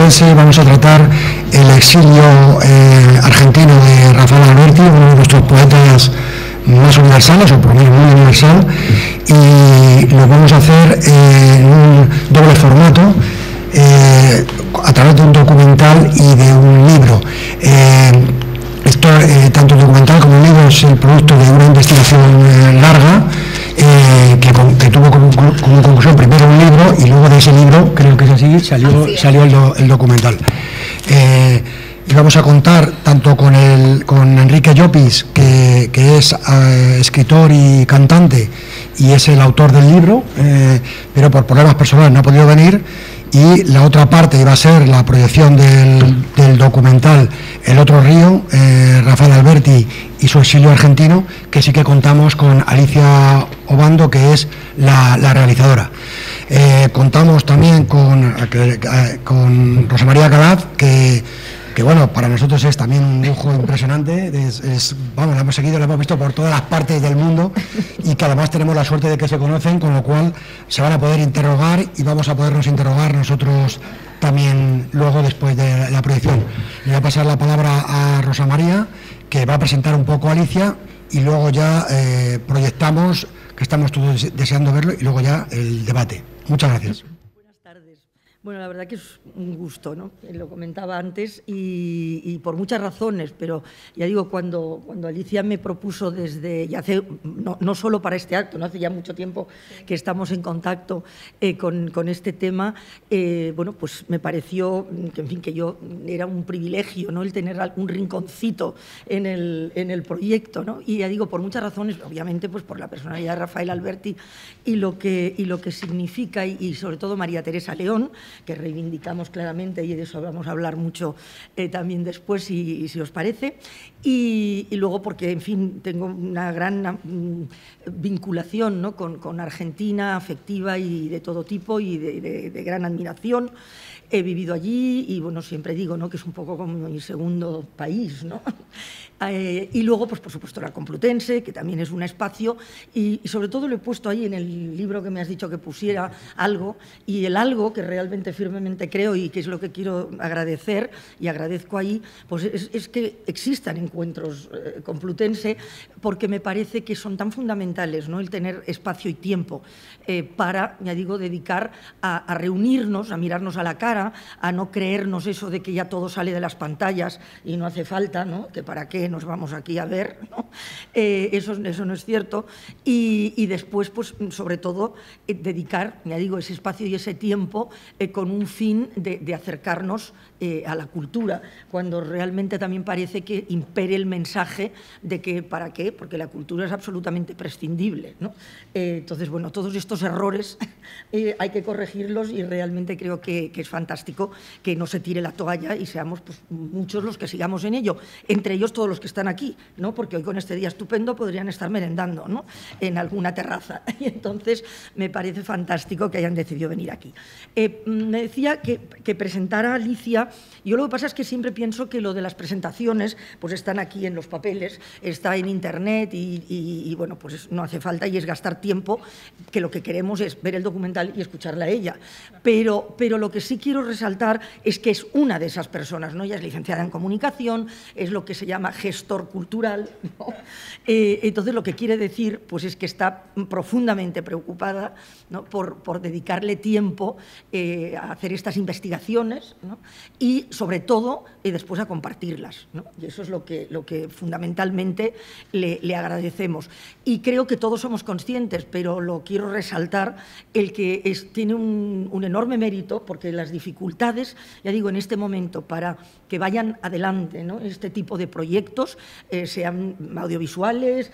complutense vamos a tratar el exilio argentino de Rafael Alberti, uno de nuestros poetas más universales, o por lo menos muy universal, y lo vamos a hacer en un doble formato, a través de un documental y de un libro. Esto, tanto el documental como el libro, es el producto de una investigación larga, que tuvo como conclusión primero un libro, y luego de ese libro, creo que es así, salió el documental. Y vamos a contar tanto con Enrique Llopis, que es escritor y cantante, y es el autor del libro, pero por problemas personales no ha podido venir. Y la otra parte iba a ser la proyección del documental El otro río, Rafael Alberti y su exilio argentino, que sí que contamos con Alicia Obando, que es la realizadora. Contamos también con Rosa María Calaf, que bueno, para nosotros es también un lujo impresionante. Vamos, la hemos seguido, la hemos visto por todas las partes del mundo, y que además tenemos la suerte de que se conocen, con lo cual se van a poder interrogar y vamos a podernos interrogar nosotros también luego, después de la proyección. Le voy a pasar la palabra a Rosa María, que va a presentar un poco a Alicia, y luego ya proyectamos, que estamos todos deseando verlo, y luego ya el debate. Muchas gracias. Bueno, la verdad que es un gusto, ¿no? Lo comentaba antes y por muchas razones, pero ya digo, cuando Alicia me propuso desde, ya hace, no solo para este acto, no hace ya mucho tiempo que estamos en contacto con este tema, bueno, pues me pareció que, en fin, que yo era un privilegio, ¿no? El tener algún rinconcito en el proyecto, ¿no? Y ya digo, por muchas razones, obviamente, pues por la personalidad de Rafael Alberti y lo que significa, y sobre todo María Teresa León, que reivindicamos claramente, y de eso vamos a hablar mucho también después, si os parece, y luego porque, en fin, tengo una gran vinculación, ¿no? con Argentina, afectiva y de todo tipo, y de gran admiración. He vivido allí y, bueno, siempre digo, ¿no? que es un poco como mi segundo país, ¿no? Y luego, pues por supuesto, la Complutense, que también es un espacio, y sobre todo lo he puesto ahí en el libro que me has dicho que pusiera algo, y el algo que realmente firmemente creo, y que es lo que quiero agradecer, y agradezco ahí, pues es que existan encuentros Complutense, porque me parece que son tan fundamentales, ¿no? El tener espacio y tiempo para, ya digo, dedicar a reunirnos, a mirarnos a la cara, a no creernos eso de que ya todo sale de las pantallas y no hace falta, ¿no? Que para qué nos vamos aquí a ver, ¿no? Eso no es cierto. Y después, pues, sobre todo, dedicar, ya digo, ese espacio y ese tiempo con un fin de acercarnos a la cultura, cuando realmente también parece que impere el mensaje de que ¿para qué? Porque la cultura es absolutamente prescindible, ¿no? Entonces, bueno, todos estos errores hay que corregirlos, y realmente creo que es fantástico que no se tire la toalla y seamos, pues, muchos los que sigamos en ello, entre ellos todos los que están aquí, ¿no? Porque hoy, con este día estupendo, podrían estar merendando, ¿no? En alguna terraza. Y entonces me parece fantástico que hayan decidido venir aquí. Me decía que presentara a Alicia. Yo lo que pasa es que siempre pienso que lo de las presentaciones pues están aquí en los papeles, está en internet, y bueno, pues no hace falta, y es gastar tiempo, que lo que queremos es ver el documental y escucharla a ella. Pero lo que sí quiero resaltar es que es una de esas personas, ¿no? Ella es licenciada en comunicación, es lo que se llama gestor cultural, ¿no? Entonces, lo que quiere decir pues es que está profundamente preocupada, ¿no? por dedicarle tiempo a hacer estas investigaciones, ¿no? Y, sobre todo, después a compartirlas, ¿no? Y eso es lo que fundamentalmente le agradecemos. Y creo que todos somos conscientes, pero lo quiero resaltar, el que tiene un enorme mérito, porque las dificultades, ya digo, en este momento, para que vayan adelante, ¿no? Este tipo de proyectos, sean audiovisuales,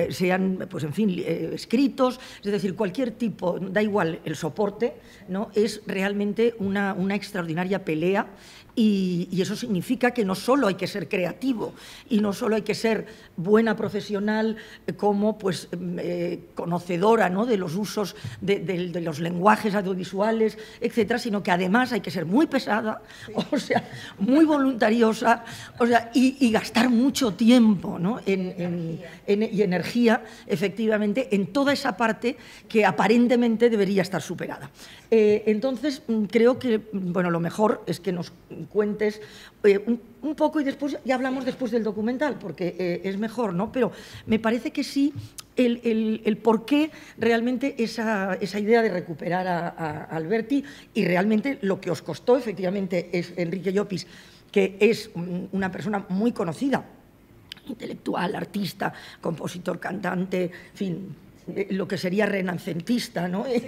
sean, pues, en fin, escritos, es decir, cualquier tipo, da igual el soporte, ¿no? Es realmente una extraordinaria pelea, Y eso significa que no solo hay que ser creativo y no solo hay que ser buena profesional como pues, conocedora, ¿no?, de los usos de los lenguajes audiovisuales, etcétera, sino que además hay que ser muy pesada, o sea, muy voluntariosa, o sea, y gastar mucho tiempo, ¿no?, y energía, efectivamente, en toda esa parte que aparentemente debería estar superada. Entonces, creo que bueno, lo mejor es que nos cuentes un poco y después ya hablamos después del documental, porque es mejor, ¿no? Pero me parece que sí el por qué realmente esa idea de recuperar a Alberti, y realmente lo que os costó efectivamente es Enrique Llopis, que es una persona muy conocida, intelectual, artista, compositor, cantante, en fin, lo que sería renacentista, ¿no? Sí.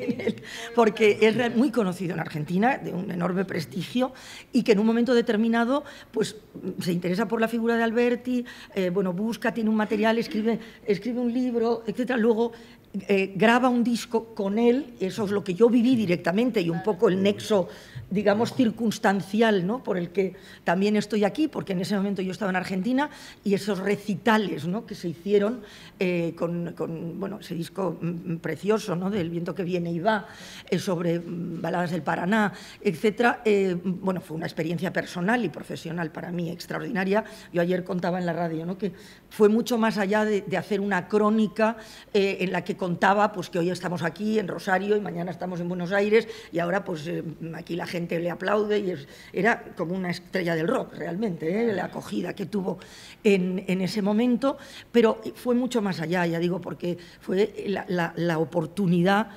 Porque es muy conocido en Argentina, de un enorme prestigio, y que en un momento determinado pues, se interesa por la figura de Alberti, bueno, busca, tiene un material, escribe un libro, etcétera. Luego graba un disco con él, eso es lo que yo viví directamente y un poco el nexo, digamos, circunstancial, ¿no?, por el que también estoy aquí, porque en ese momento yo estaba en Argentina, y esos recitales, ¿no?, que se hicieron con bueno, ese disco precioso, ¿no?, del Viento que viene y va, sobre baladas del Paraná, etcétera. Bueno, fue una experiencia personal y profesional para mí extraordinaria. Yo ayer contaba en la radio, ¿no?, que fue mucho más allá de hacer una crónica en la que contaba pues, que hoy estamos aquí en Rosario y mañana estamos en Buenos Aires y ahora pues aquí la gente le aplaude, y era como una estrella del rock realmente, la acogida que tuvo en ese momento, pero fue mucho más allá, ya digo, porque fue la oportunidad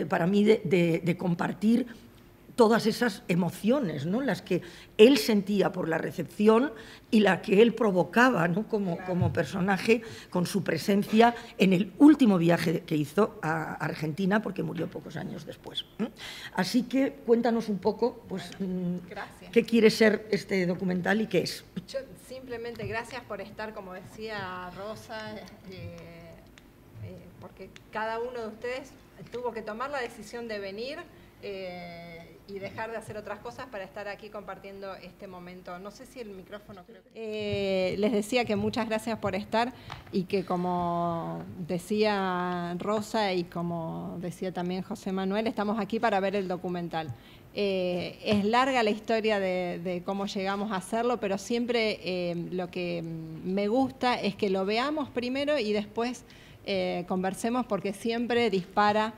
para mí de compartir todas esas emociones, ¿no?, las que él sentía por la recepción y la que él provocaba, ¿no?, como personaje con su presencia en el último viaje que hizo a Argentina, porque murió pocos años después. Así que cuéntanos un poco pues, qué quiere ser este documental y qué es. Yo simplemente gracias por estar, como decía Rosa, porque cada uno de ustedes tuvo que tomar la decisión de venir y dejar de hacer otras cosas para estar aquí compartiendo este momento. No sé si el micrófono... Creo que... les decía que muchas gracias por estar y que, como decía Rosa y como decía también José Manuel, estamos aquí para ver el documental. Es larga la historia de cómo llegamos a hacerlo, pero siempre lo que me gusta es que lo veamos primero y después conversemos, porque siempre dispara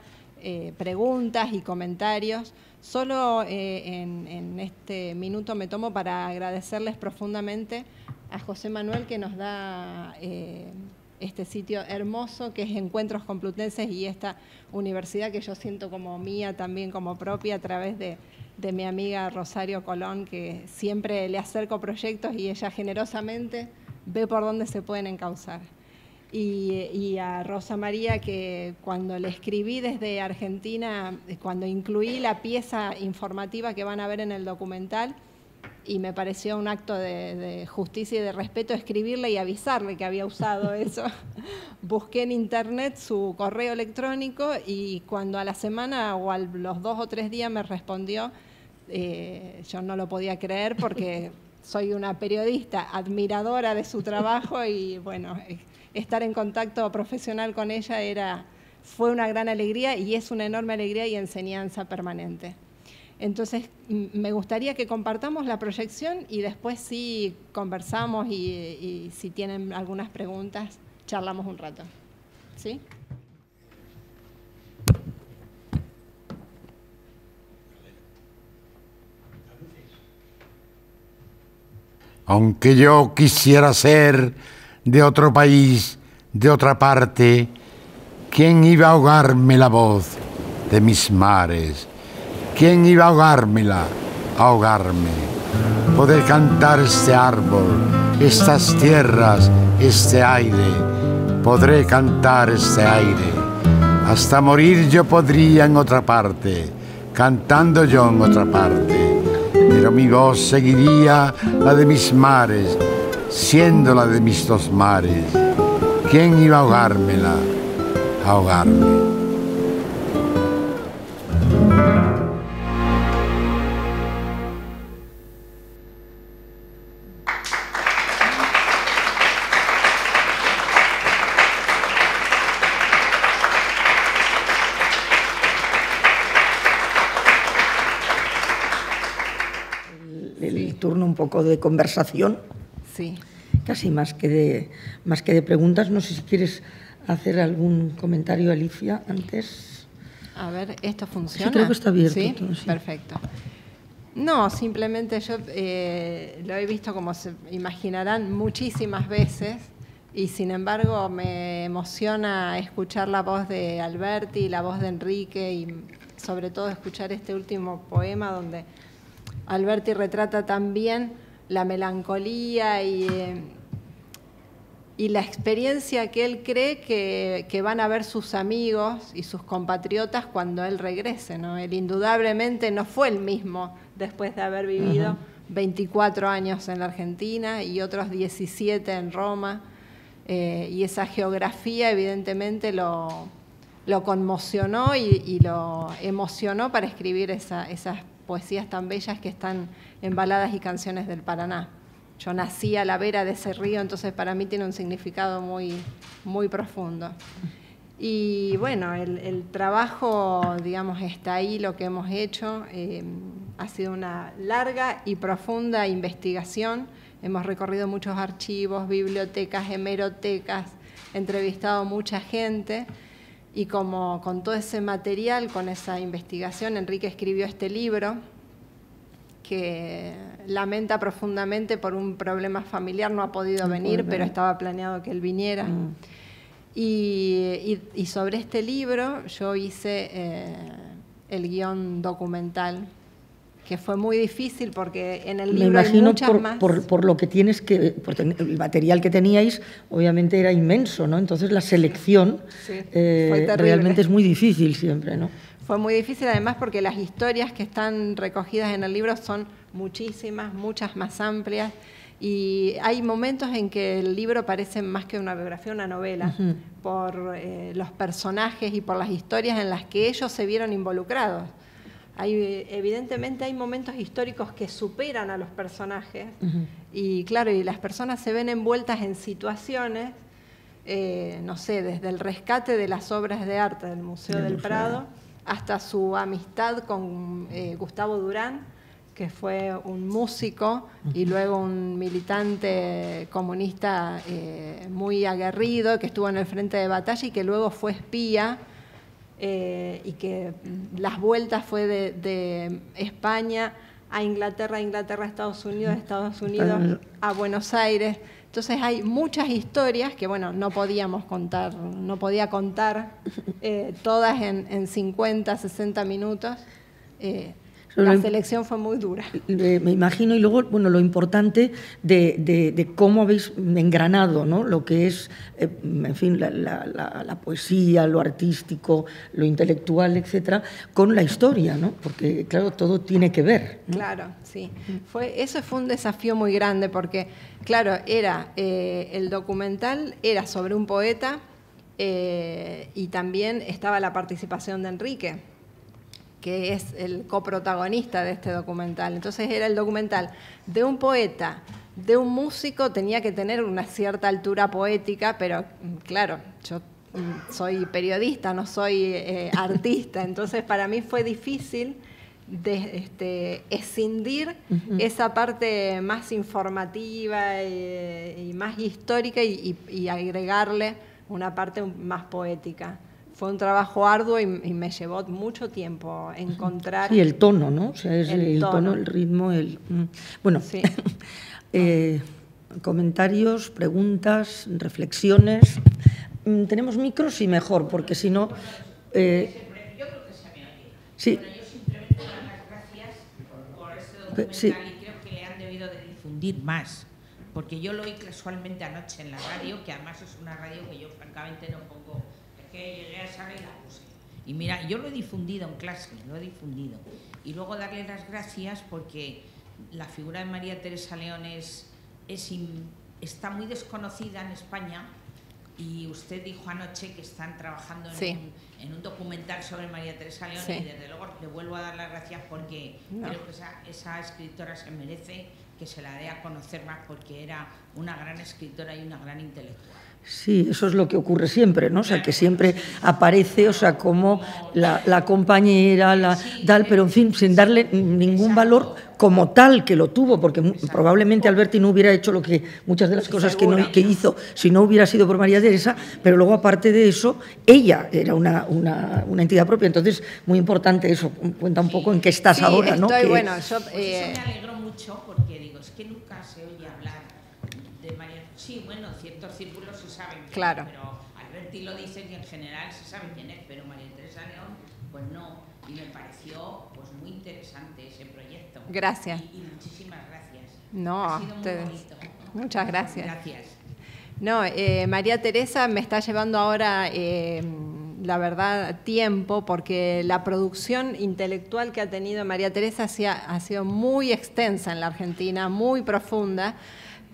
preguntas y comentarios. Solo en este minuto me tomo para agradecerles profundamente a José Manuel, que nos da este sitio hermoso que es Encuentros Complutenses, y esta universidad que yo siento como mía, también como propia, a través de mi amiga Rosario Colón, que siempre le acerco proyectos y ella generosamente ve por dónde se pueden encauzar. Y a Rosa María, que cuando le escribí desde Argentina, cuando incluí la pieza informativa que van a ver en el documental, y me pareció un acto de justicia y de respeto escribirle y avisarle que había usado eso. Busqué en internet su correo electrónico y cuando a la semana o a los 2 o 3 días me respondió, yo no lo podía creer, porque soy una periodista admiradora de su trabajo y bueno, estar en contacto profesional con ella fue una gran alegría, y es una enorme alegría y enseñanza permanente. Entonces, me gustaría que compartamos la proyección y después sí conversamos y si tienen algunas preguntas, charlamos un rato. ¿Sí? Aunque yo quisiera ser de otro país, de otra parte, ¿quién iba a ahogarme la voz de mis mares? ¿Quién iba a ahogármela, ahogarme? Poder cantar este árbol, estas tierras, este aire. Podré cantar este aire. Hasta morir yo podría en otra parte, cantando yo en otra parte. Pero mi voz seguiría la de mis mares, siendo la de mis 2 mares. ¿Quién iba a ahogármela, ahogarme? el turno un poco de conversación. Sí. Casi más que de preguntas. No sé si quieres hacer algún comentario, Alicia, antes. A ver, ¿esto funciona? Sí, creo que está abierto. ¿Sí? Todo, sí. Perfecto. No, simplemente yo lo he visto, como se imaginarán, muchísimas veces, y sin embargo me emociona escuchar la voz de Alberti, la voz de Enrique, y sobre todo escuchar este último poema donde Alberti retrata también la melancolía y la experiencia que él cree que van a ver sus amigos y sus compatriotas cuando él regrese, ¿no? Él indudablemente no fue el mismo después de haber vivido 24 años en la Argentina y otros 17 en Roma, y esa geografía evidentemente lo conmocionó y lo emocionó para escribir esas poesías tan bellas que están en Baladas y Canciones del Paraná. Yo nací a la vera de ese río, entonces para mí tiene un significado muy, muy profundo. Y bueno, el trabajo, digamos, está ahí, lo que hemos hecho. Ha sido una larga y profunda investigación. Hemos recorrido muchos archivos, bibliotecas, hemerotecas, entrevistado mucha gente. Y como con todo ese material, con esa investigación, Enrique escribió este libro, que lamenta profundamente por un problema familiar, no ha podido venir, pero estaba planeado que él viniera. Y sobre este libro yo hice el guión documental, que fue muy difícil porque en el libro hay muchas más. Por lo que tienes que, porque el material que teníais obviamente era inmenso, ¿no? Entonces la selección realmente es muy difícil siempre, ¿no? Fue muy difícil además porque las historias que están recogidas en el libro son muchísimas, muchas más amplias, y hay momentos en que el libro parece más que una biografía, una novela, por los personajes y por las historias en las que ellos se vieron involucrados. Evidentemente hay momentos históricos que superan a los personajes, y claro, y las personas se ven envueltas en situaciones, no sé, desde el rescate de las obras de arte del Museo del Prado, hasta su amistad con Gustavo Durán, que fue un músico y luego un militante comunista muy aguerrido, que estuvo en el frente de batalla y que luego fue espía, y que las vueltas fue de España a Inglaterra, Estados Unidos a Buenos Aires. Entonces hay muchas historias que, bueno, no podíamos contar, no podía contar todas en 50, 60 minutos. La selección fue muy dura. Me imagino, y luego, bueno, lo importante de cómo habéis engranado, ¿no? Lo que es, en fin, la poesía, lo artístico, lo intelectual, etcétera, con la historia, ¿no? Porque, claro, todo tiene que ver, ¿no? Claro, sí. Eso fue un desafío muy grande porque, claro, el documental era sobre un poeta, y también estaba la participación de Enrique, que es el coprotagonista de este documental. Entonces era el documental de un poeta, de un músico, tenía que tener una cierta altura poética, pero claro, yo soy periodista, no soy artista, entonces para mí fue difícil escindir esa parte más informativa y más histórica y agregarle una parte más poética. Fue un trabajo arduo y me llevó mucho tiempo encontrar... Sí, el tono, ¿no? O sea, es el tono, el ritmo, Bueno, sí. Comentarios, preguntas, reflexiones. ¿Tenemos micros? Sí, mejor, porque si no... Yo creo que se me oye. Sí. Bueno, yo simplemente dar las gracias por este documental, sí. Y creo que le han debido de difundir más. Porque yo lo oí casualmente anoche en la radio, que además es una radio que yo francamente no pongo... que llegué a esa y la puse. Y mira, yo lo he difundido en clase, lo he difundido. Y luego darle las gracias porque la figura de María Teresa León está muy desconocida en España, y usted dijo anoche que están trabajando en un documental sobre María Teresa León, y desde luego le vuelvo a dar las gracias porque creo que esa escritora se merece que se la dé a conocer más, porque era una gran escritora y una gran intelectual. Sí, eso es lo que ocurre siempre, ¿no? O sea, que siempre aparece, o sea, como la compañera, tal, pero en fin, sin darle ningún valor como tal que lo tuvo, porque probablemente Alberti no hubiera hecho muchas de las cosas que hizo si no hubiera sido por María Teresa, pero luego, aparte de eso, ella era una entidad propia. Entonces, muy importante eso, cuenta un poco en qué estás ahora, ¿no? Bueno, eso me alegró mucho, porque digo, es que nunca se oye hablar de María. Sí, bueno, ciertos círculos se saben, claro, pero Alberti lo dice y en general se sabe quién es, pero María Teresa León, pues no. Y me pareció pues muy interesante ese proyecto. Gracias. Y muchísimas gracias. No, ha sido muy bonito. Muchas gracias. Gracias. No, María Teresa me está llevando ahora, la verdad, tiempo, porque la producción intelectual que ha tenido María Teresa ha sido muy extensa en la Argentina, muy profunda,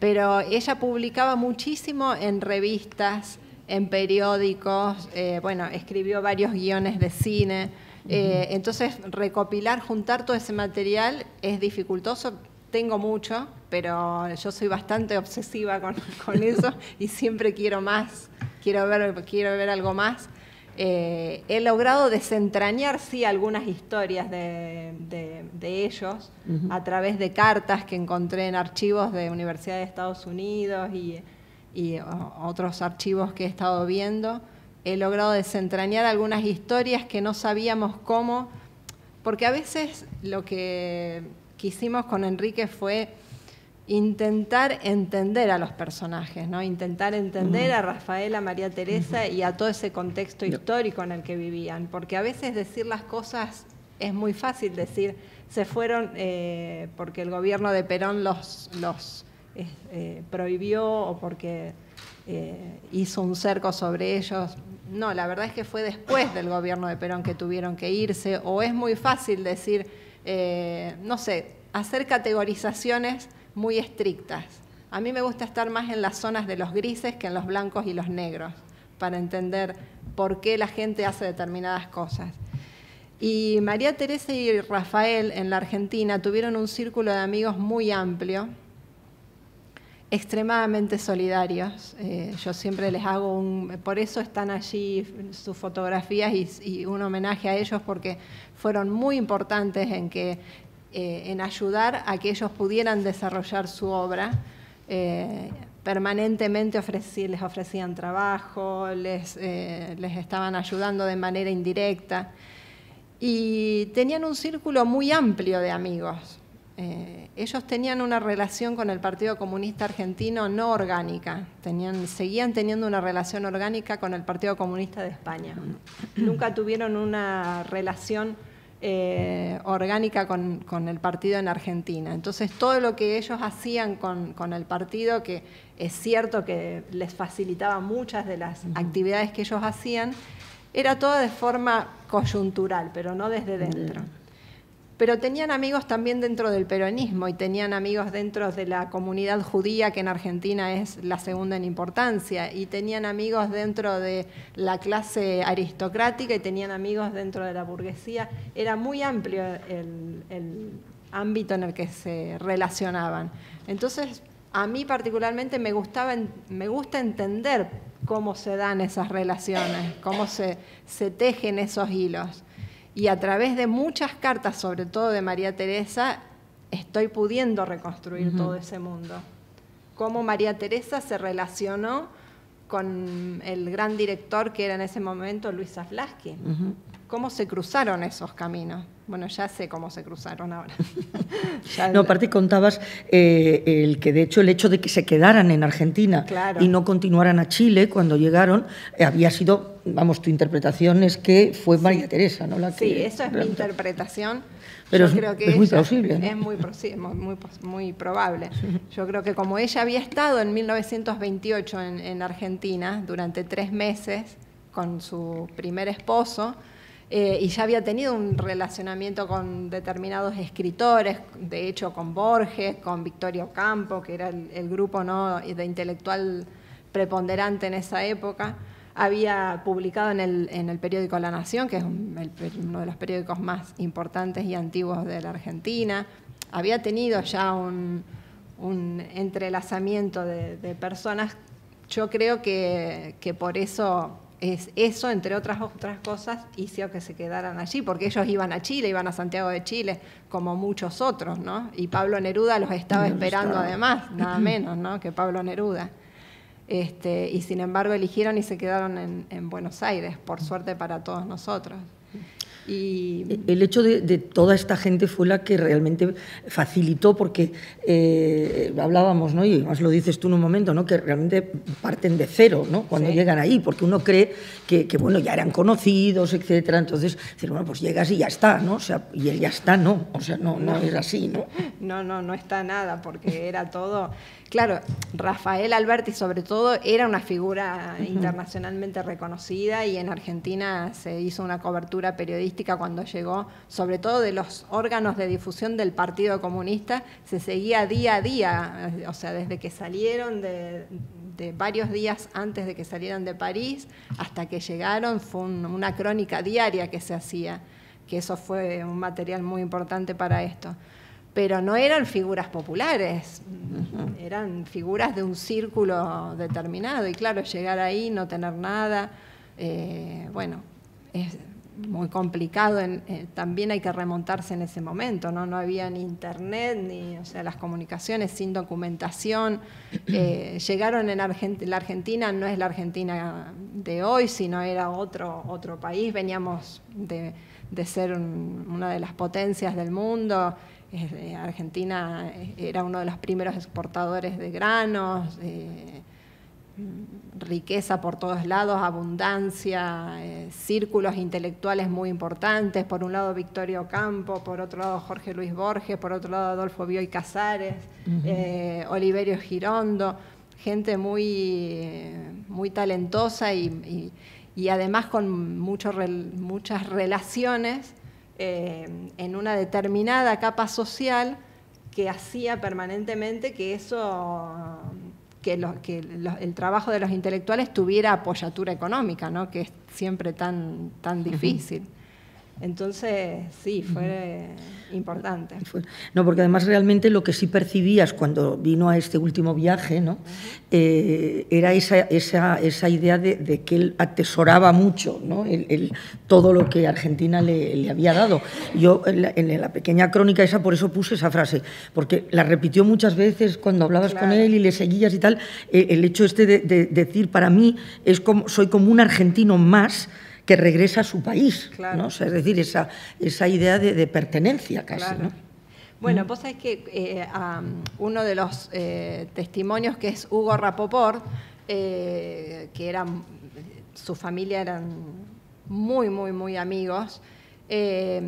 pero ella publicaba muchísimo en revistas, en periódicos, bueno, escribió varios guiones de cine. Entonces, recopilar, juntar todo ese material es dificultoso. Tengo mucho, pero yo soy bastante obsesiva con eso y siempre quiero más, quiero ver algo más. He logrado desentrañar, sí, algunas historias de ellos a través de cartas que encontré en archivos de Universidad de Estados Unidos y otros archivos que he estado viendo. He logrado desentrañar algunas historias que no sabíamos cómo, porque a veces lo que quisimos con Enrique fue intentar entender a los personajes, ¿no? Intentar entender a Rafael, a María Teresa y a todo ese contexto histórico en el que vivían, porque a veces decir las cosas es muy fácil decir, se fueron porque el gobierno de Perón los prohibió o porque hizo un cerco sobre ellos. No, la verdad es que fue después del gobierno de Perón que tuvieron que irse, o es muy fácil decir, no sé, hacer categorizaciones muy estrictas. A mí me gusta estar más en las zonas de los grises que en los blancos y los negros, para entender por qué la gente hace determinadas cosas. Y María Teresa y Rafael en la Argentina tuvieron un círculo de amigos muy amplio, extremadamente solidarios. Yo siempre les hago por eso están allí sus fotografías y un homenaje a ellos, porque fueron muy importantes en ayudar a que ellos pudieran desarrollar su obra. Permanentemente les ofrecían trabajo, les estaban ayudando de manera indirecta y tenían un círculo muy amplio de amigos. Ellos tenían una relación con el Partido Comunista Argentino no orgánica, seguían teniendo una relación orgánica con el Partido Comunista de España. Nunca tuvieron una relación orgánica con el partido en Argentina. Entonces, todo lo que ellos hacían con el partido, que es cierto que les facilitaba muchas de las actividades que ellos hacían, era todo de forma coyuntural, pero no desde dentro. Pero tenían amigos también dentro del peronismo y tenían amigos dentro de la comunidad judía, que en Argentina es la segunda en importancia, y tenían amigos dentro de la clase aristocrática y tenían amigos dentro de la burguesía. Era muy amplio el ámbito en el que se relacionaban. Entonces, a mí particularmente me gusta entender cómo se dan esas relaciones, cómo se tejen esos hilos. Y a través de muchas cartas, sobre todo de María Teresa, estoy pudiendo reconstruir todo ese mundo. Cómo María Teresa se relacionó con el gran director que era en ese momento Luis Saflasky. ¿Cómo se cruzaron esos caminos? Bueno, ya sé cómo se cruzaron ahora. No, aparte contabas el hecho de que se quedaran en Argentina, claro, y no continuaran a Chile cuando llegaron, había sido, vamos, tu interpretación es que fue María Teresa, ¿no? Sí, eso es mi interpretación. Pero yo creo que es muy plausible, ¿no? Es muy probable. Yo creo que como ella había estado en 1928 en Argentina durante 3 meses con su primer esposo, y ya había tenido un relacionamiento con determinados escritores, de hecho con Borges, con Victoria Ocampo, que era el grupo, ¿no?, de intelectual preponderante en esa época. Había publicado en el periódico La Nación, que es uno de los periódicos más importantes y antiguos de la Argentina. Había tenido ya un entrelazamiento de personas yo creo que por eso eso, entre otras cosas, hizo que se quedaran allí, porque ellos iban a Chile, iban a Santiago de Chile, como muchos otros, ¿no? Y Pablo Neruda los estaba esperando además, nada menos, ¿no?, que Pablo Neruda. Y sin embargo eligieron y se quedaron en Buenos Aires, por suerte para todos nosotros. Y el hecho de toda esta gente fue la que realmente facilitó, porque hablábamos, ¿no?, y además lo dices tú en un momento, ¿no?, que realmente parten de cero, ¿no?, cuando llegan ahí, porque uno cree que bueno, ya eran conocidos, etcétera. Entonces, decir, bueno, pues llegas y ya está, ¿no? O sea, y el ya está, no, o sea, no es así, ¿no? No está nada, porque era todo. Claro, Rafael Alberti, sobre todo, era una figura internacionalmente reconocida, y en Argentina se hizo una cobertura periodística cuando llegó, sobre todo de los órganos de difusión del Partido Comunista, se seguía día a día, o sea, desde que salieron de varios días antes de que salieran de París hasta que llegaron, fue una crónica diaria que se hacía, que eso fue un material muy importante para esto. Pero no eran figuras populares, eran figuras de un círculo determinado, y claro, llegar ahí, no tener nada, bueno, es muy complicado. También hay que remontarse en ese momento, ¿no? No había ni internet, o sea, las comunicaciones sin documentación. Llegaron en Argentina, la Argentina no es la Argentina de hoy, sino era otro país. Veníamos de ser una de las potencias del mundo. Argentina era uno de los primeros exportadores de granos, riqueza por todos lados, abundancia, círculos intelectuales muy importantes. Por un lado Victorio Ocampo, por otro lado Jorge Luis Borges, por otro lado Adolfo Bioy Casares, Oliverio Girondo, gente muy talentosa y además con muchas relaciones en una determinada capa social que hacía permanentemente que el trabajo de los intelectuales tuviera apoyatura económica, ¿no?, que es siempre tan difícil. Entonces, sí, fue importante. No, porque además realmente lo que sí percibías cuando vino a este último viaje, ¿no?, era esa idea de que él atesoraba mucho, ¿no?, todo lo que Argentina le había dado. Yo en la pequeña crónica esa, por eso puse esa frase, porque la repitió muchas veces cuando hablabas con él y le seguías y tal. El hecho de decir, para mí soy como un argentino más que regresa a su país, ¿no? O sea, es decir, esa idea de pertenencia casi, ¿no? Bueno, vos sabés que uno de los testimonios, que es Hugo Rapoport, que su familia eran muy amigos, él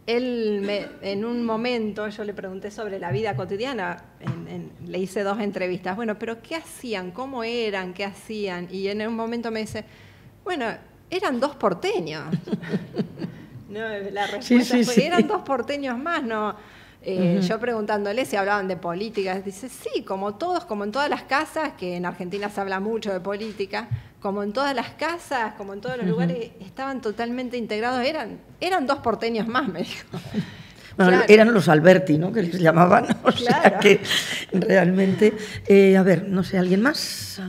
en un momento, yo le pregunté sobre la vida cotidiana, le hice 2 entrevistas, bueno, pero ¿qué hacían? ¿Cómo eran? ¿Qué hacían? Y en un momento me dice, bueno, eran 2 porteños. No, la respuesta fue, eran 2 porteños más, ¿no? Yo preguntándole si hablaban de política, dice, sí, como todos, como en todas las casas, que en Argentina se habla mucho de política, como en todas las casas, como en todos los lugares, estaban totalmente integrados, eran 2 porteños más, me dijo. Bueno, claro. Eran los Alberti, ¿no?, que les llamaban, o sea que realmente... a ver, no sé, ¿alguien más?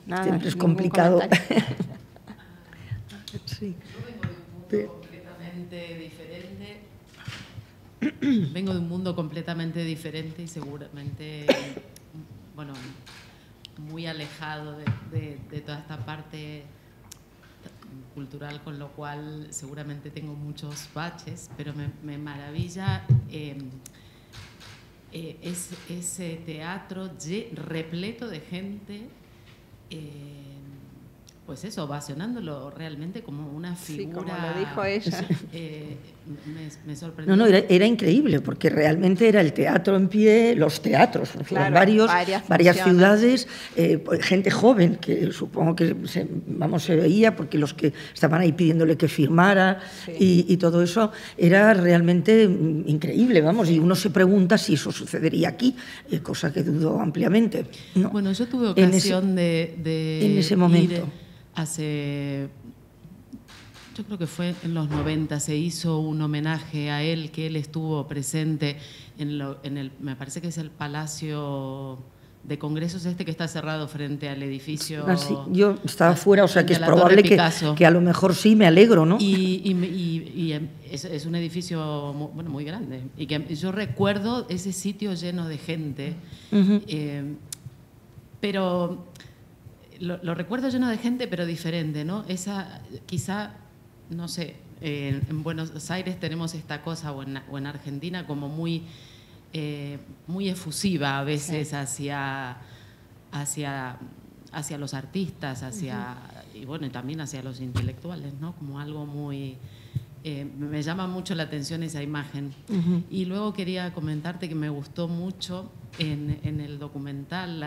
Nada, siempre es complicado. Sí. Vengo de un mundo completamente diferente y seguramente, bueno, muy alejado de toda esta parte cultural, con lo cual seguramente tengo muchos baches, pero me maravilla ese teatro repleto de gente, pues eso, ovacionándolo realmente como una figura. Sí, como lo dijo ella. Me sorprendió. No, era increíble, porque realmente era el teatro en pie, los teatros, claro, varias ciudades, gente joven, que supongo que se veía, porque los que estaban ahí pidiéndole que firmara, sí. y todo eso era realmente increíble, vamos, y uno se pregunta si eso sucedería aquí, cosa que dudo ampliamente. ¿No? Bueno, yo tuve ocasión de en ese momento. Ir hace Yo creo que fue en los 90, se hizo un homenaje a él, que él estuvo presente me parece que es el Palacio de Congresos que está cerrado frente al edificio. Sí, yo estaba fuera, o sea que es probable que a lo mejor sí, me alegro, ¿no? Y es un edificio muy grande. Y que yo recuerdo ese sitio lleno de gente, pero lo recuerdo lleno de gente, pero diferente, ¿no? Quizá, no sé, en Buenos Aires tenemos esta cosa, o en Argentina, como muy efusiva a veces hacia los artistas, y bueno, también hacia los intelectuales, ¿no? Como algo muy... me llama mucho la atención esa imagen. Y luego quería comentarte que me gustó mucho en el documental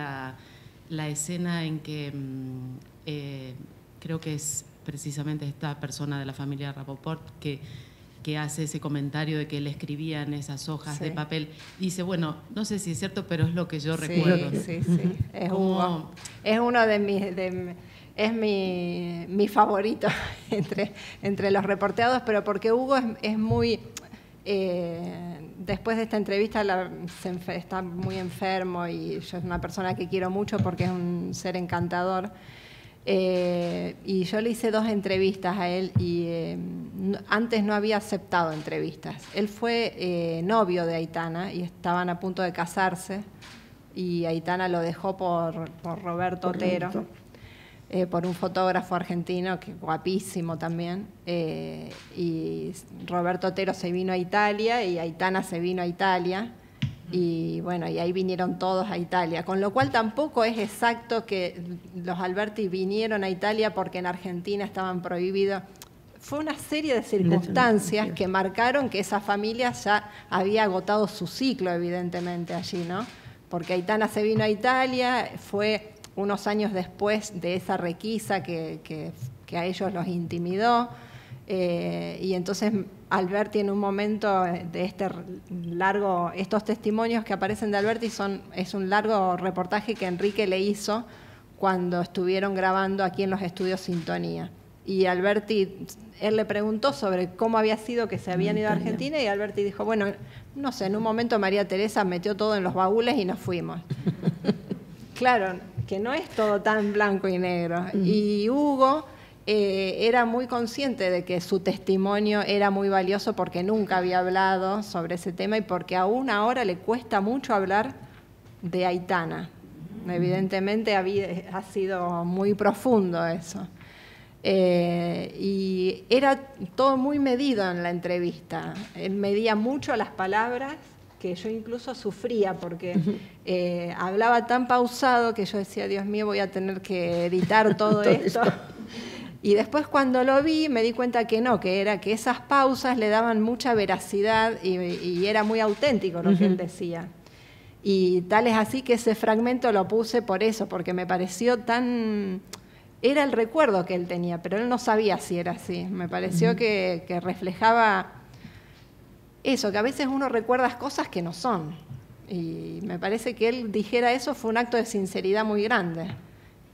la escena en que creo que es precisamente esta persona de la familia Rapoport que hace ese comentario de que él escribía en esas hojas de papel. Dice, bueno, no sé si es cierto, pero es lo que yo recuerdo. Sí. Es Hugo. Es uno de mis... es mi favorito entre los reporteados, pero porque Hugo es muy... después de esta entrevista está muy enfermo y yo es una persona que quiero mucho porque es un ser encantador. Y yo le hice 2 entrevistas a él y antes no había aceptado entrevistas. Él fue novio de Aitana y estaban a punto de casarse y Aitana lo dejó por Roberto Otero, por un fotógrafo argentino que guapísimo también. Y Roberto Otero se vino a Italia y Aitana se vino a Italia. Y bueno, y ahí vinieron todos a Italia, con lo cual tampoco es exacto que los Alberti vinieron a Italia porque en Argentina estaban prohibidos. Fue una serie de circunstancias que marcaron que esa familia ya había agotado su ciclo, evidentemente, allí, ¿no? Porque Aitana se vino a Italia, fue unos años después de esa requisa que a ellos los intimidó. Y entonces Alberti en un momento de estos testimonios que aparecen de Alberti es un largo reportaje que Enrique le hizo cuando estuvieron grabando aquí en los estudios Sintonía. Y Alberti, él le preguntó sobre cómo había sido que se habían ido a Argentina y Alberti dijo, bueno, no sé, en un momento María Teresa metió todo en los baúles y nos fuimos. Claro, que no es todo tan blanco y negro. Y Hugo... era muy consciente de que su testimonio era muy valioso porque nunca había hablado sobre ese tema y porque aún ahora le cuesta mucho hablar de Aitana. Evidentemente ha sido muy profundo eso. Y era todo muy medido en la entrevista. Él medía mucho las palabras, que yo incluso sufría porque hablaba tan pausado que yo decía, Dios mío, voy a tener que editar todo esto. Y después cuando lo vi me di cuenta que no, que esas pausas le daban mucha veracidad y era muy auténtico lo que él decía. Y tal es así que ese fragmento lo puse por eso, porque me pareció tan... Era el recuerdo que él tenía, pero él no sabía si era así. Me pareció que reflejaba eso, que a veces uno recuerda cosas que no son. Y me parece que él dijera eso fue un acto de sinceridad muy grande.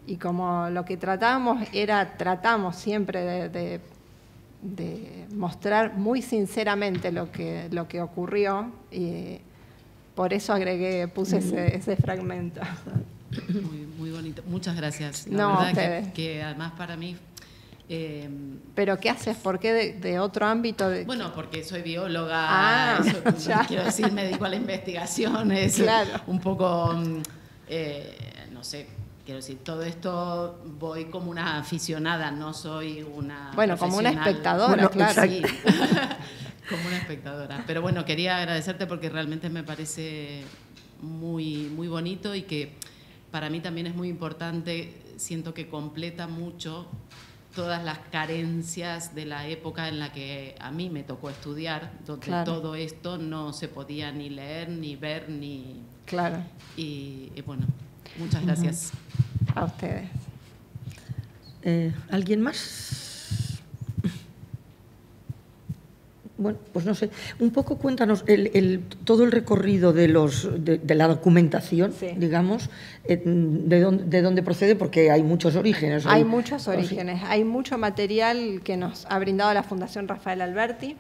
Y como lo que tratamos siempre de mostrar muy sinceramente lo que ocurrió, y por eso puse ese fragmento. Muy bonito. Muchas gracias. La verdad que además para mí... ¿Pero qué haces? ¿Por qué de otro ámbito? Bueno, porque soy bióloga, quiero decir, me dedico a la investigación, un poco, no sé, quiero decir, todo esto voy como una aficionada, no soy una como una espectadora, claro. Sí, como una espectadora. Pero bueno, quería agradecerte porque realmente me parece muy, muy bonito y que para mí también es muy importante, siento que completa mucho todas las carencias de la época en la que a mí me tocó estudiar, donde todo esto no se podía ni leer, ni ver, ni... Claro. Y bueno, muchas gracias. A ustedes. ¿Alguien más? Bueno, pues no sé, un poco cuéntanos todo el recorrido de la documentación, sí, digamos, de dónde procede, porque hay muchos orígenes. Hay muchos orígenes, sí, hay mucho material que nos ha brindado la Fundación Rafael Alberti.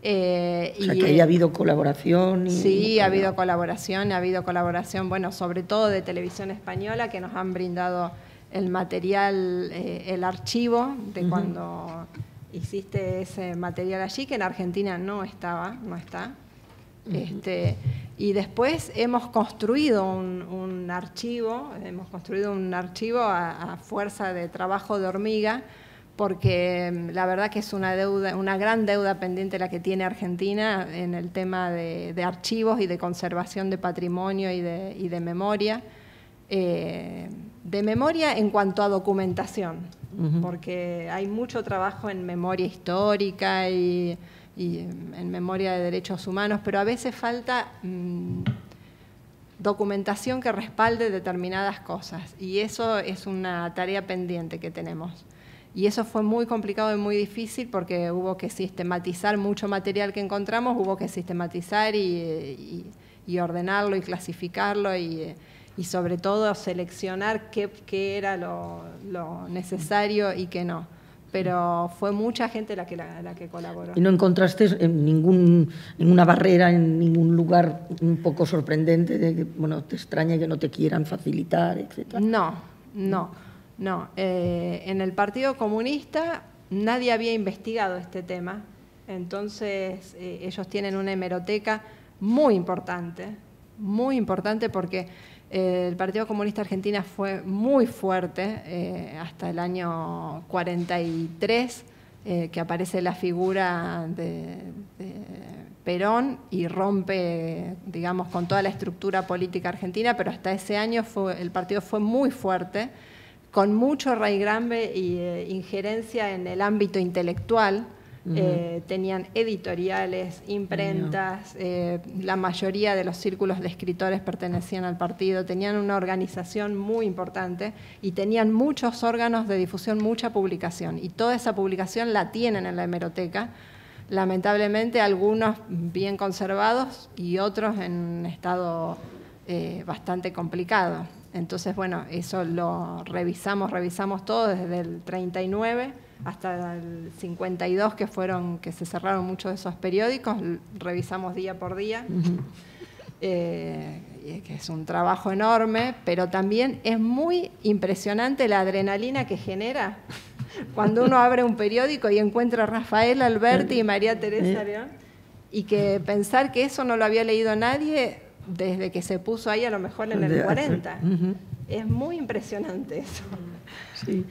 O sea, que haya habido colaboración. Sí, ha habido colaboración, bueno, sobre todo de Televisión Española, que nos han brindado el material, el archivo de cuando hiciste ese material allí, que en Argentina no está. Y después hemos construido un archivo a fuerza de trabajo de hormiga, porque la verdad que es una gran deuda pendiente la que tiene Argentina en el tema de archivos y de conservación de patrimonio y de memoria. De memoria en cuanto a documentación, porque hay mucho trabajo en memoria histórica y en memoria de derechos humanos, pero a veces falta documentación que respalde determinadas cosas, y eso es una tarea pendiente que tenemos. Y eso fue muy complicado y muy difícil, porque hubo que sistematizar mucho material que encontramos, hubo que sistematizar y ordenarlo y clasificarlo y sobre todo seleccionar qué era lo necesario y qué no. Pero fue mucha gente la que colaboró. ¿Y no encontraste en ninguna barrera, en ningún lugar un poco sorprendente de que, bueno, te extraña que no te quieran facilitar, etcétera? No. En el Partido Comunista nadie había investigado este tema, entonces ellos tienen una hemeroteca muy importante porque el Partido Comunista Argentina fue muy fuerte hasta el año 43, que aparece la figura de Perón y rompe, digamos, con toda la estructura política argentina, pero hasta ese año el partido fue muy fuerte, con mucho raigambre y injerencia en el ámbito intelectual. Tenían editoriales, imprentas, la mayoría de los círculos de escritores pertenecían al partido, tenían una organización muy importante y tenían muchos órganos de difusión, mucha publicación, y toda esa publicación la tienen en la hemeroteca, lamentablemente algunos bien conservados y otros en un estado bastante complicado. Entonces, bueno, eso lo revisamos todo desde el 39 hasta el 52, que se cerraron muchos de esos periódicos, revisamos día por día, que es un trabajo enorme, pero también es muy impresionante la adrenalina que genera cuando uno abre un periódico y encuentra a Rafael Alberti y María Teresa León, y que pensar que eso no lo había leído nadie desde que se puso ahí, a lo mejor en el 40. Es muy impresionante eso. Sí.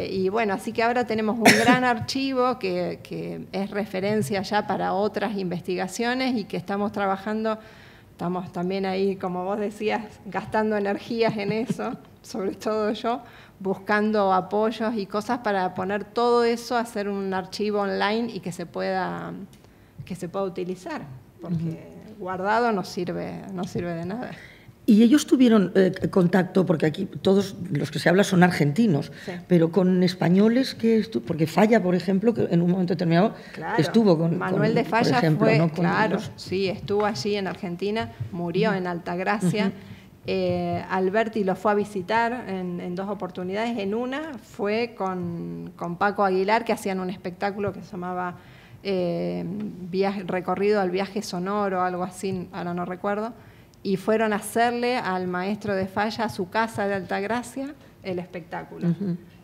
Y bueno, así que ahora tenemos un gran archivo que es referencia ya para otras investigaciones, y que estamos también ahí, como vos decías, gastando energías en eso, sobre todo yo, buscando apoyos y cosas para poner todo eso, hacer un archivo online y que se pueda utilizar, porque guardado no sirve de nada. ¿Y ellos tuvieron contacto, porque aquí todos los que se habla son argentinos, sí, pero con españoles porque Falla, por ejemplo, que en un momento determinado estuvo con Manuel de Falla, por ejemplo, fue, ¿no? Sí, estuvo allí en Argentina, murió en Altagracia. Alberti lo fue a visitar en 2 oportunidades. En una fue con Paco Aguilar, que hacían un espectáculo que se llamaba Recorrido al Viaje Sonoro, algo así, ahora no recuerdo. Y fueron a hacerle al maestro de Falla a su casa de Altagracia el espectáculo.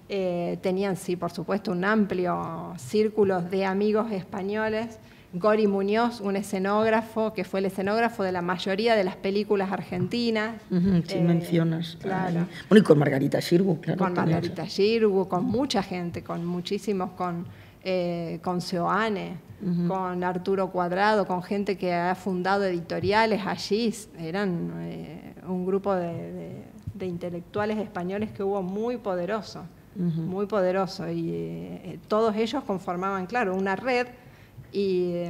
Tenían, sí, por supuesto, un amplio círculo de amigos españoles. Gori Muñoz, un escenógrafo, que fue el escenógrafo de la mayoría de las películas argentinas. Sí, mencionas. Claro. Bueno, y con Margarita Xirgu, claro. Con Margarita Xirgu, con mucha gente, con muchísimos, con Seoane, con Arturo Cuadrado, con gente que ha fundado editoriales allí. Eran un grupo de intelectuales españoles que hubo muy poderoso, muy poderoso, y todos ellos conformaban, claro, una red. Y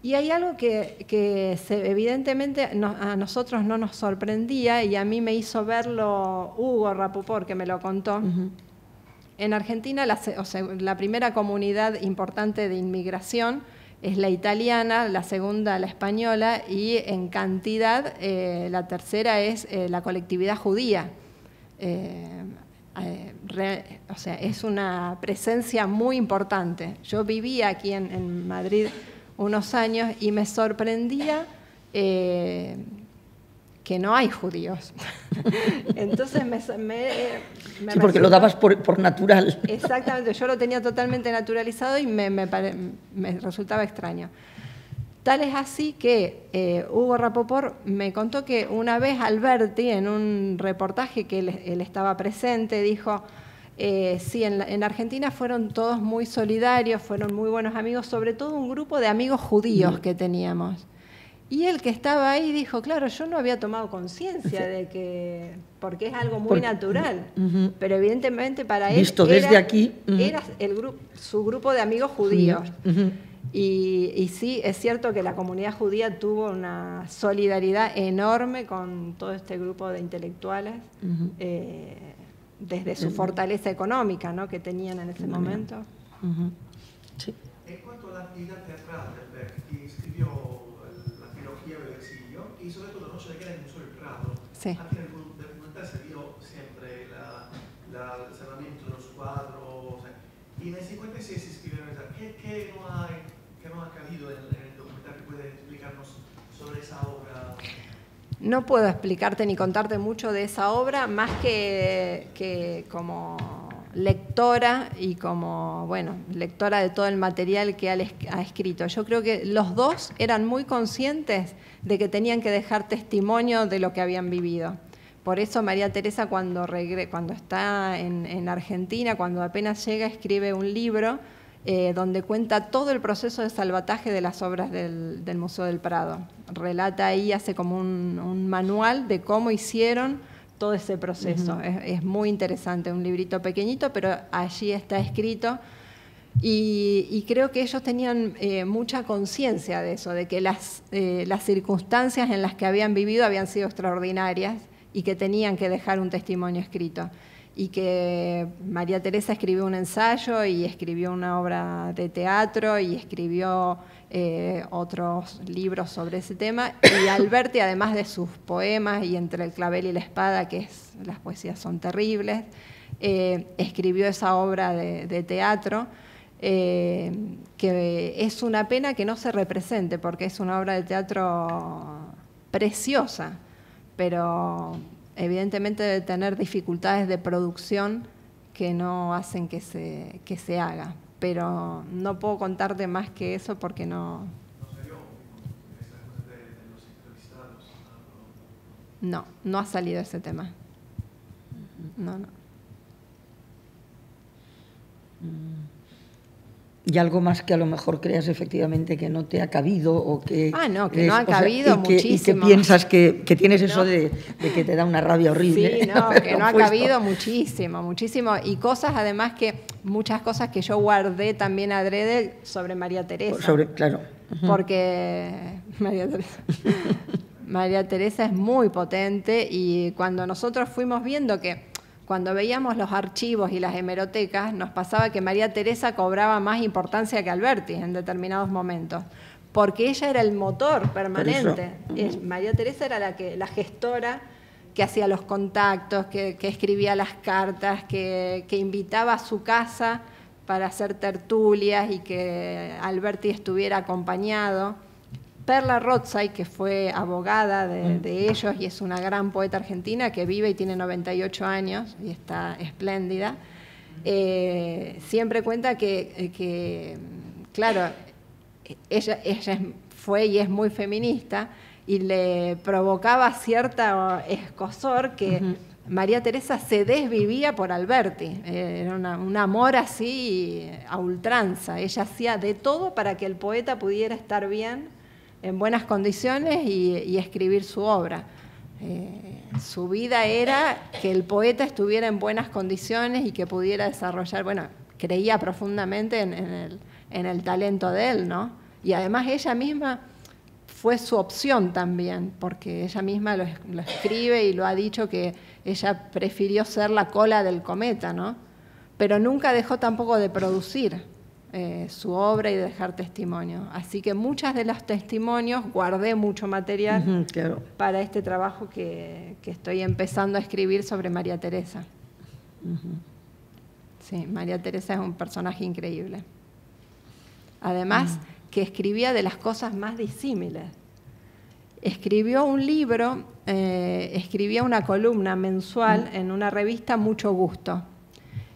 hay algo que evidentemente a nosotros no nos sorprendía, y a mí me hizo verlo Hugo Rapoport, que me lo contó. En Argentina, la primera comunidad importante de inmigración es la italiana, la segunda la española y en cantidad la tercera es la colectividad judía. Es una presencia muy importante. Yo vivía aquí en Madrid unos años y me sorprendía que no hay judíos. Entonces sí, porque lo dabas por natural. Exactamente, yo lo tenía totalmente naturalizado y me resultaba extraño. Tal es así que Hugo Rapoport me contó que una vez Alberti, en un reportaje que él estaba presente, dijo, sí, en Argentina fueron todos muy solidarios, fueron muy buenos amigos, sobre todo un grupo de amigos judíos que teníamos. Y el que estaba ahí dijo, claro, yo no había tomado conciencia de que, porque es algo muy natural, pero evidentemente para él visto desde aquí, era su grupo de amigos judíos. Y sí, es cierto que la comunidad judía tuvo una solidaridad enorme con todo este grupo de intelectuales, desde su fortaleza económica, ¿no?, que tenían en ese momento. Sí. En cuanto a la actividad teatral de Alberti, escribió la trilogía del exilio y sobre todo Noche de Guerra en el Museo del Prado. Sí. Al final del documental se vio siempre el cerramiento de los cuadros. Y en el 56 se escribieron ¿qué no ha cabido en el documental que puede explicarnos sobre esa obra? No puedo explicarte ni contarte mucho de esa obra, más que como lectora y como, lectora de todo el material que ha escrito. Yo creo que los dos eran muy conscientes de que tenían que dejar testimonio de lo que habían vivido. Por eso María Teresa, cuando está en Argentina, cuando apenas llega, escribe un libro donde cuenta todo el proceso de salvataje de las obras del Museo del Prado. Relata ahí, hace como un manual de cómo hicieron todo ese proceso. Es muy interesante, un librito pequeñito, pero allí está escrito. Y creo que ellos tenían mucha conciencia de eso, de que las circunstancias en las que habían vivido habían sido extraordinarias y que tenían que dejar un testimonio escrito. Y que María Teresa escribió un ensayo y escribió una obra de teatro y escribió otros libros sobre ese tema. Y Alberti, además de sus poemas y Entre el clavel y la espada, las poesías son terribles, escribió esa obra de teatro, que es una pena que no se represente, porque es una obra de teatro preciosa, pero evidentemente debe tener dificultades de producción que no hacen que se haga. Pero no puedo contarte más que eso porque no... No ha salido ese tema. No. Y algo más que a lo mejor creas efectivamente que no te ha cabido o que... que no ha cabido muchísimo. Y que piensas que tienes eso de que te da una rabia horrible. Sí, que no ha cabido muchísimo. Y cosas, además, muchas cosas que yo guardé también adrede sobre María Teresa. Claro. Porque María Teresa es muy potente y cuando nosotros fuimos viendo que... Cuando veíamos los archivos y las hemerotecas, nos pasaba que María Teresa cobraba más importancia que Alberti en determinados momentos, porque ella era el motor permanente. María Teresa era la gestora que hacía los contactos, que escribía las cartas, que invitaba a su casa para hacer tertulias y que Alberti estuviera acompañado. Perla Rotzai, que fue abogada de ellos y es una gran poeta argentina que vive y tiene 98 años y está espléndida, siempre cuenta que claro, ella fue y es muy feminista y le provocaba cierta escozor que María Teresa se desvivía por Alberti. Era un amor así a ultranza. Ella hacía de todo para que el poeta pudiera estar bien, en buenas condiciones y escribir su obra. Su vida era que el poeta estuviera en buenas condiciones y que pudiera desarrollar, creía profundamente en el talento de él, ¿no? Y además ella misma fue su opción también, porque ella misma lo escribe y lo ha dicho que ella prefirió ser la cola del cometa, ¿no? pero nunca dejó tampoco de producir su obra y de dejar testimonio. Así que muchos de los testimonios guardé mucho material claro. para este trabajo que estoy empezando a escribir sobre María Teresa. Sí, María Teresa es un personaje increíble. Además, que escribía de las cosas más disímiles. Escribió un libro, escribía una columna mensual en una revista Mucho Gusto.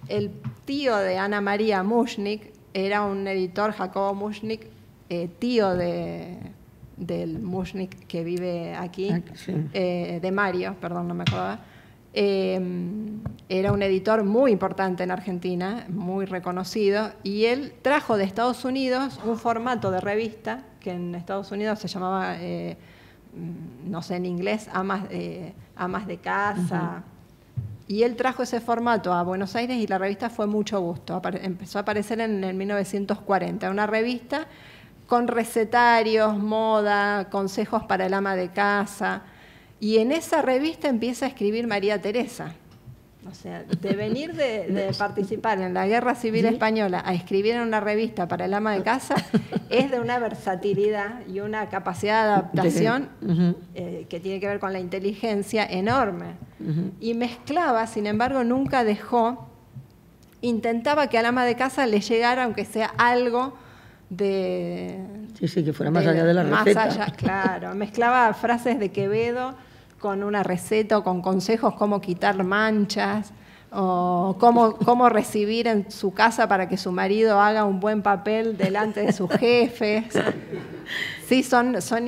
El tío de Ana María Mushnik era un editor, Jacobo Mushnik, tío del Mushnik que vive aquí, sí. De Mario, perdón, no me acordaba. Era un editor muy importante en Argentina, muy reconocido, y él trajo de Estados Unidos un formato de revista que en Estados Unidos se llamaba, no sé en inglés, Amas de Casa. Y él trajo ese formato a Buenos Aires y la revista fue Mucho Gusto. Empezó a aparecer en el 1940. Una revista con recetarios, moda, consejos para el ama de casa. Y en esa revista empieza a escribir María Teresa. O sea, de venir de participar en la Guerra Civil Española a escribir en una revista para el ama de casa es de una versatilidad y una capacidad de adaptación que tiene que ver con la inteligencia enorme. Y mezclaba, sin embargo, nunca dejó, intentaba que al ama de casa le llegara, aunque sea algo de... Sí, que fuera más allá de la receta. Más allá, claro. Mezclaba frases de Quevedo con una receta o con consejos cómo quitar manchas o cómo recibir en su casa para que su marido haga un buen papel delante de sus jefes. Sí,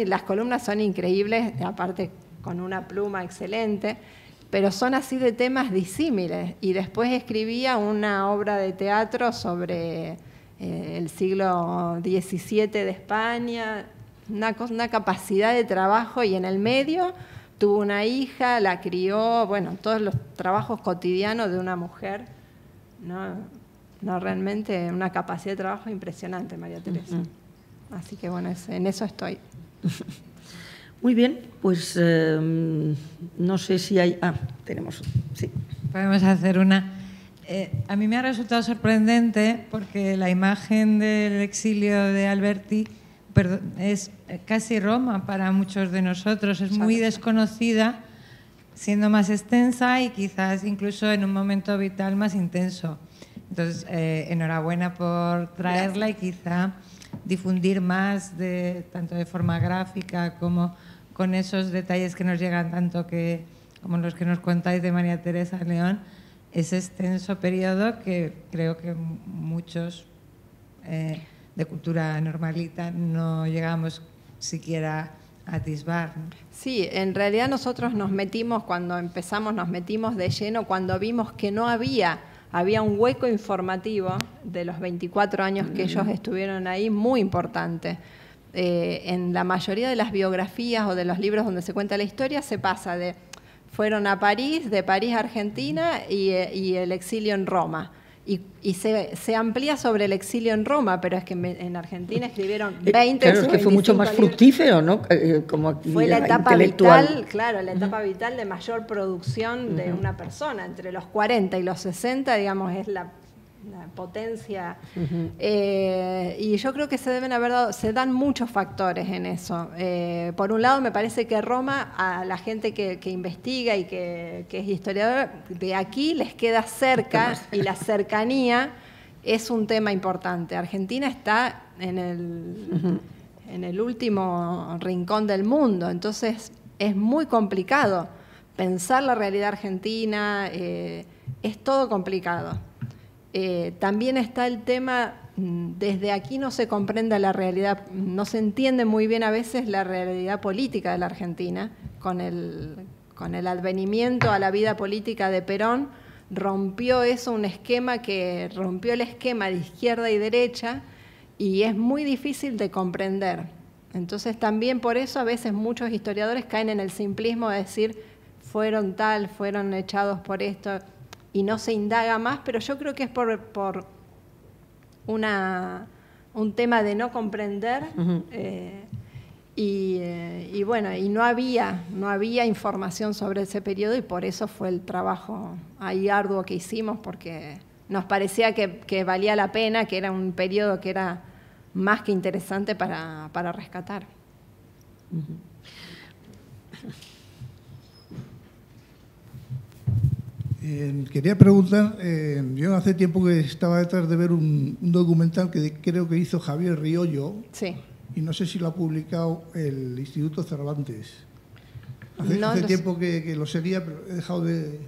las columnas son increíbles, aparte con una pluma excelente, pero son así de temas disímiles. Y después escribía una obra de teatro sobre el siglo XVII de España, una capacidad de trabajo, y en el medio tuvo una hija, la crió, bueno, todos los trabajos cotidianos de una mujer, no realmente una capacidad de trabajo impresionante, María Teresa. Así que bueno, en eso estoy. Muy bien, pues no sé si hay... tenemos... Sí. Podemos hacer una... a mí me ha resultado sorprendente porque la imagen del exilio de Alberti es casi Roma para muchos de nosotros, es muy desconocida, siendo más extensa y quizás incluso en un momento vital más intenso. Entonces, enhorabuena por traerla y quizá difundir más, tanto de forma gráfica como con esos detalles que nos llegan tanto como los que nos contáis de María Teresa León, ese extenso periodo que creo que muchos de cultura normalita no llegamos siquiera a atisbar, ¿no? Sí, en realidad nosotros nos metimos de lleno cuando vimos que no había un hueco informativo de los 24 años que ellos estuvieron ahí, muy importante. En la mayoría de las biografías o de los libros donde se cuenta la historia se pasa fueron a París, de París a Argentina y el exilio en Roma. Y se amplía sobre el exilio en Roma, pero es que en Argentina escribieron 20 claro, es que fue mucho más fructífero, ¿no? Como fue la etapa vital, claro, la etapa vital de mayor producción de una persona. Entre los 40 y los 60, digamos, es la potencia. Y yo creo que se dan muchos factores en eso. Por un lado, me parece que Roma, a la gente que investiga y que es historiadora, de aquí les queda cerca, y la cercanía es un tema importante. Argentina está en el último rincón del mundo, entonces es muy complicado pensar la realidad argentina, es todo complicado. También está el tema, desde aquí no se comprende la realidad, no se entiende muy bien a veces la realidad política de la Argentina. Con el advenimiento a la vida política de Perón, rompió el esquema de izquierda y derecha, y es muy difícil de comprender. Entonces también por eso a veces muchos historiadores caen en el simplismo de decir fueron echados por esto, y no se indaga más, pero yo creo que es por un tema de no comprender, y bueno, y no había información sobre ese periodo, y por eso fue el trabajo ahí arduo que hicimos, porque nos parecía que valía la pena, que era un periodo que era más que interesante para rescatar. Quería preguntar, yo hace tiempo que estaba detrás de ver un documental que creo que hizo Javier Riollo, sí. Y no sé si lo ha publicado el Instituto Cervantes. Hace tiempo que lo seguía, pero he dejado de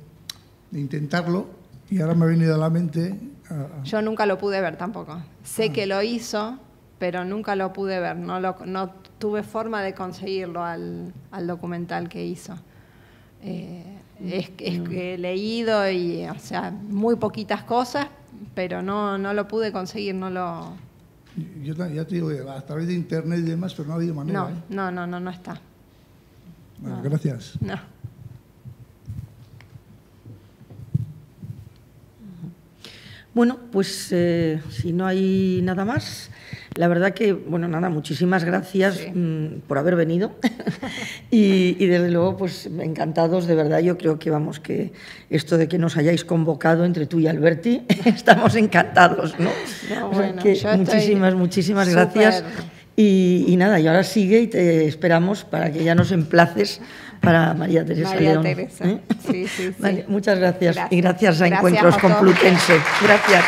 intentarlo y ahora me ha venido a la mente. Yo nunca lo pude ver tampoco. Sé que lo hizo, pero nunca lo pude ver. No tuve forma de conseguirlo al documental que hizo. Es que he leído y, o sea, muy poquitas cosas, pero no lo pude conseguir, no lo... Yo ya te digo, a través de internet y demás, pero no ha habido manera. No está. Bueno, gracias. No. Bueno, pues si no hay nada más, la verdad que, bueno, nada, muchísimas gracias por haber venido y desde luego, pues encantados, de verdad, yo creo que, vamos, que esto de que nos hayáis convocado entre tú y Alberti, estamos encantados, ¿no? No, bueno, o sea, que muchísimas gracias y nada, y ahora sigue y te esperamos para que ya nos emplaces para María Teresa León. Teresa. Sí. Vale, muchas gracias. Y gracias a Encuentros Complutense. Gracias.